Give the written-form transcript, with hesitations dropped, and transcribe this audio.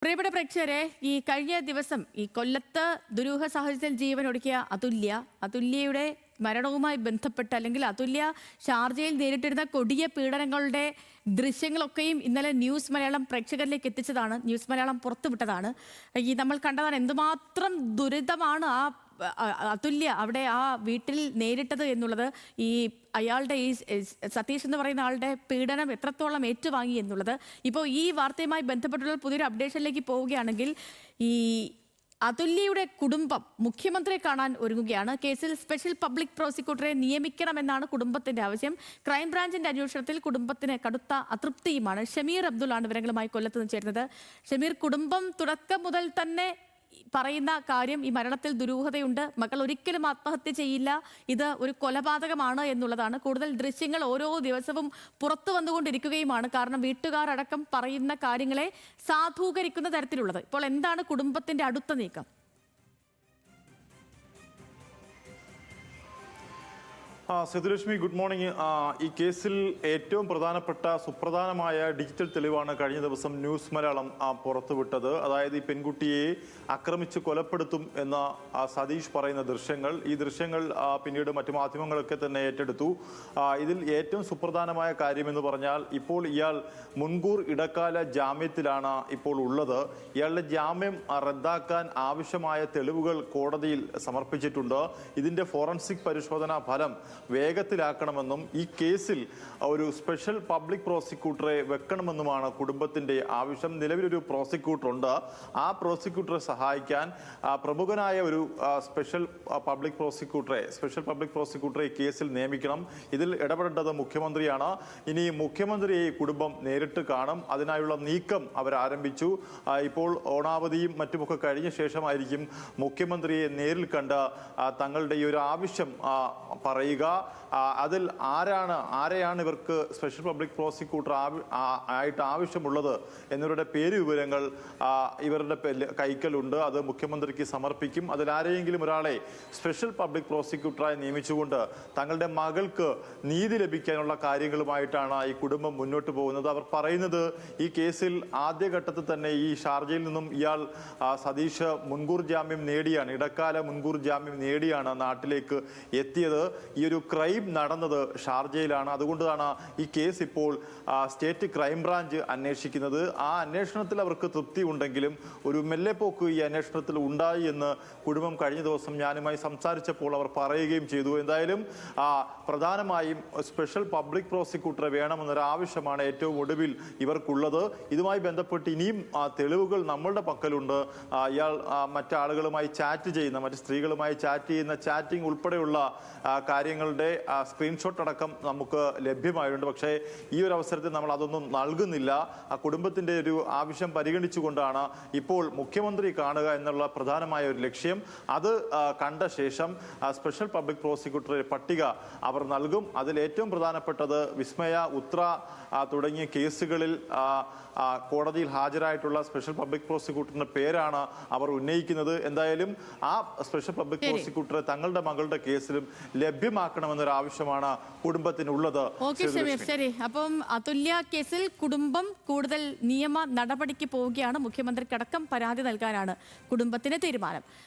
പ്രിയപ്പെട്ട പ്രേക്ഷകരെ, ഈ കഴിഞ്ഞ ദിവസം ഈ കൊല്ലത്ത് ദുരൂഹ സാഹചര്യത്തിൽ ജീവനൊടുക്കിയ അതുല്യയുടെ മരണവുമായി ബന്ധപ്പെട്ട് അല്ലെങ്കിൽ അതുല്യ ഷാർജയിൽ നേരിട്ടിരുന്ന കൊടിയ പീഡനങ്ങളുടെ ദൃശ്യങ്ങളൊക്കെയും ഇന്നലെ ന്യൂസ് മലയാളം പ്രേക്ഷകരിലേക്ക് എത്തിച്ചതാണ്. ന്യൂസ് മലയാളം പുറത്തുവിട്ടതാണ്. ഈ നമ്മൾ കണ്ടതാണ് എന്തുമാത്രം ദുരിതമാണ് അതുല്യ അവിടെ ആ വീട്ടിൽ നേരിട്ടത് എന്നുള്ളത്. ഈ അയാളുടെ ഈ സതീഷ് എന്ന് പറയുന്ന ആളുടെ പീഡനം എത്രത്തോളം ഏറ്റുവാങ്ങി എന്നുള്ളത്. ഇപ്പോൾ ഈ വാർത്തയുമായി ബന്ധപ്പെട്ടുള്ള പുതിയൊരു അപ്ഡേഷനിലേക്ക് പോവുകയാണെങ്കിൽ, ഈ അതുല്യയുടെ കുടുംബം മുഖ്യമന്ത്രിയെ കാണാൻ ഒരുങ്ങുകയാണ്. കേസിൽ സ്പെഷ്യൽ പബ്ലിക് പ്രോസിക്യൂട്ടറെ നിയമിക്കണമെന്നാണ് കുടുംബത്തിന്റെ ആവശ്യം. ക്രൈംബ്രാഞ്ചിന്റെ അന്വേഷണത്തിൽ കുടുംബത്തിന് കടുത്ത അതൃപ്തിയുമാണ്. ഷമീർ അബ്ദുൾ ആണ് വിവരങ്ങളുമായി കൊല്ലത്ത് നിന്ന് ചേരുന്നത്. ഷമീർ, കുടുംബം തുടക്കം മുതൽ തന്നെ പറയുന്ന കാര്യം ഈ മരണത്തിൽ ദുരൂഹതയുണ്ട്, മകൾ ഒരിക്കലും ആത്മഹത്യ ചെയ്യില്ല, ഇത് ഒരു കൊലപാതകമാണ് എന്നുള്ളതാണ്. കൂടുതൽ ദൃശ്യങ്ങൾ ഓരോ ദിവസവും പുറത്തു വന്നുകൊണ്ടിരിക്കുകയുമാണ്. കാരണം വീട്ടുകാരടക്കം പറയുന്ന കാര്യങ്ങളെ സാധൂകരിക്കുന്ന തരത്തിലുള്ളത്. ഇപ്പോൾ എന്താണ് കുടുംബത്തിന്റെ അടുത്ത നീക്കം? Sethulakshmi, good morning. ഈ കേസിൽ ഏറ്റവും പ്രധാനപ്പെട്ട സുപ്രധാനമായ ഡിജിറ്റൽ തെളിവാണ് കഴിഞ്ഞ ദിവസം ന്യൂസ് മലയാളം പുറത്തുവിട്ടത്. അതായത് ഈ പെൺകുട്ടിയെ ആക്രമിച്ച് കൊലപ്പെടുത്തും എന്ന സതീഷ് പറയുന്ന ദൃശ്യങ്ങൾ. ഈ ദൃശ്യങ്ങൾ പിന്നീട് മറ്റു മാധ്യമങ്ങളൊക്കെ തന്നെ ഏറ്റെടുത്തു. ഇതിൽ ഏറ്റവും സുപ്രധാനമായ കാര്യമെന്ന് പറഞ്ഞാൽ, ഇപ്പോൾ ഇയാൾ മുൻകൂർ ഇടക്കാല ജാമ്യത്തിലാണ് ഇപ്പോൾ ഉള്ളത്. ഇയാളുടെ ജാമ്യം റദ്ദാക്കാൻ ആവശ്യമായ തെളിവുകൾ കോടതിയിൽ സമർപ്പിച്ചിട്ടുണ്ട്. ഇതിന്റെ ഫോറൻസിക് പരിശോധനാ ഫലം വേഗത്തിലാക്കണമെന്നും ഈ കേസിൽ ഒരു സ്പെഷ്യൽ പബ്ലിക് പ്രോസിക്യൂട്ടറെ വെക്കണമെന്നുമാണ് കുടുംബത്തിന്റെ ആവശ്യം. നിലവിലൊരു പ്രോസിക്യൂട്ടർ ഉണ്ട്. ആ പ്രോസിക്യൂട്ടറെ സഹായിക്കാൻ പ്രമുഖനായ ഒരു സ്പെഷ്യൽ പബ്ലിക് പ്രോസിക്യൂട്ടറെ ഈ കേസിൽ നിയമിക്കണം. ഇതിൽ ഇടപെടേണ്ടത് മുഖ്യമന്ത്രിയാണ്. ഇനി മുഖ്യമന്ത്രിയെ കുടുംബം നേരിട്ട് കാണും. അതിനായുള്ള നീക്കം അവർ ആരംഭിച്ചു. ഇപ്പോൾ ഓണാവധിയും മറ്റുമൊക്കെ കഴിഞ്ഞ ശേഷമായിരിക്കും മുഖ്യമന്ത്രിയെ നേരിൽ കണ്ട് തങ്ങളുടെ ഈ ഒരു ആവശ്യം പറയുക. അതിൽ ആരെയാണ് ഇവർക്ക് സ്പെഷ്യൽ പബ്ലിക് പ്രോസിക്യൂട്ടർ ആയിട്ട് ആവശ്യമുള്ളത് എന്നിവരുടെ പേര് വിവരങ്ങൾ ഇവരുടെ കൈക്കലുണ്ട്. അത് മുഖ്യമന്ത്രിക്ക് സമർപ്പിക്കും. അതിലാരെയെങ്കിലും ഒരാളെ സ്പെഷ്യൽ പബ്ലിക് പ്രോസിക്യൂട്ടറായി നിയമിച്ചുകൊണ്ട് തങ്ങളുടെ മകൾക്ക് നീതി ലഭിക്കാനുള്ള കാര്യങ്ങളുമായിട്ടാണ് ഈ കുടുംബം മുന്നോട്ട് പോകുന്നത്. അവർ പറയുന്നത്, ഈ കേസിൽ ആദ്യഘട്ടത്തിൽ തന്നെ ഈ ഷാർജയിൽ നിന്നും ഇയാൾ സതീഷ് മുൻകൂർ ജാമ്യം നേടിയാണ്, ഇടക്കാല മുൻകൂർ ജാമ്യം നേടിയാണ് നാട്ടിലേക്ക് എത്തിയത്. ഈ ഒരു ക്രൈം നടന്നത് ഷാർജയിലാണ്. അതുകൊണ്ടാണ് ഈ കേസ് ഇപ്പോൾ സ്റ്റേറ്റ് ക്രൈംബ്രാഞ്ച് അന്വേഷിക്കുന്നത്. ആ അന്വേഷണത്തിൽ അവർക്ക് തൃപ്തി ഉണ്ടെങ്കിലും ഒരു മെല്ലെപ്പോക്ക് ഈ അന്വേഷണത്തിൽ ഉണ്ടായി എന്ന് കുടുംബം കഴിഞ്ഞ ദിവസം ഞാനുമായി സംസാരിച്ചപ്പോൾ അവർ പറയുകയും ചെയ്തു. എന്തായാലും പ്രധാനമായും സ്പെഷ്യൽ പബ്ലിക് പ്രോസിക്യൂട്ടറെ വേണമെന്നൊരു ആവശ്യമാണ് ഏറ്റവും ഒടുവിൽ ഇവർക്കുള്ളത്. ഇതുമായി ബന്ധപ്പെട്ട് ഇനിയും തെളിവുകൾ നമ്മളുടെ പക്കലുണ്ട്. ഇയാൾ മറ്റാളുകളുമായി ചാറ്റ് ചെയ്യുന്ന, മറ്റ് സ്ത്രീകളുമായി ചാറ്റ് ചെയ്യുന്ന ചാറ്റിംഗ് ഉൾപ്പെടെയുള്ള കാര്യങ്ങളുടെ സ്ക്രീൻഷോട്ട് അടക്കം നമുക്ക് ലഭ്യമായിട്ടുണ്ട്. പക്ഷേ ഈ ഒരു അവസരത്തിൽ നമ്മൾ അതൊന്നും നൽകുന്നില്ല. ആ കുടുംബത്തിന്റെ ഒരു ആവശ്യം പരിഗണിച്ചുകൊണ്ടാണ് ഇപ്പോൾ മുഖ്യമന്ത്രി കാണുക എന്നുള്ള പ്രധാനമായ ഒരു ലക്ഷ്യം. അത് കണ്ട ശേഷം സ്പെഷ്യൽ പബ്ലിക് പ്രോസിക്യൂട്ടറുടെ പട്ടിക അവർ നൽകും. അതിൽ ഏറ്റവും പ്രധാനപ്പെട്ടത് വിസ്മയ, ഉത്ര തുടങ്ങിയ കേസുകളിൽ കോടതിയിൽ ഹാജരായിട്ടുള്ള സ്പെഷ്യൽ പബ്ലിക് പ്രോസിക്യൂട്ടറിന്റെ പേരാണ് അവർ ഉന്നയിക്കുന്നത്. എന്തായാലും ആ സ്പെഷ്യൽ പബ്ലിക് പ്രോസിക്യൂട്ടറെ തങ്ങളുടെ മകളുടെ കേസിലും ലഭ്യമാക്കണമെന്നൊരു ആവശ്യമാണ് കുടുംബത്തിനുള്ളത്. ശരി, അപ്പം അതുല്യ കേസിൽ കുടുംബം കൂടുതൽ നിയമ നടപടിക്ക് പോവുകയാണ്. മുഖ്യമന്ത്രിക്കടക്കം പരാതി നൽകാനാണ് കുടുംബത്തിന്റെ തീരുമാനം.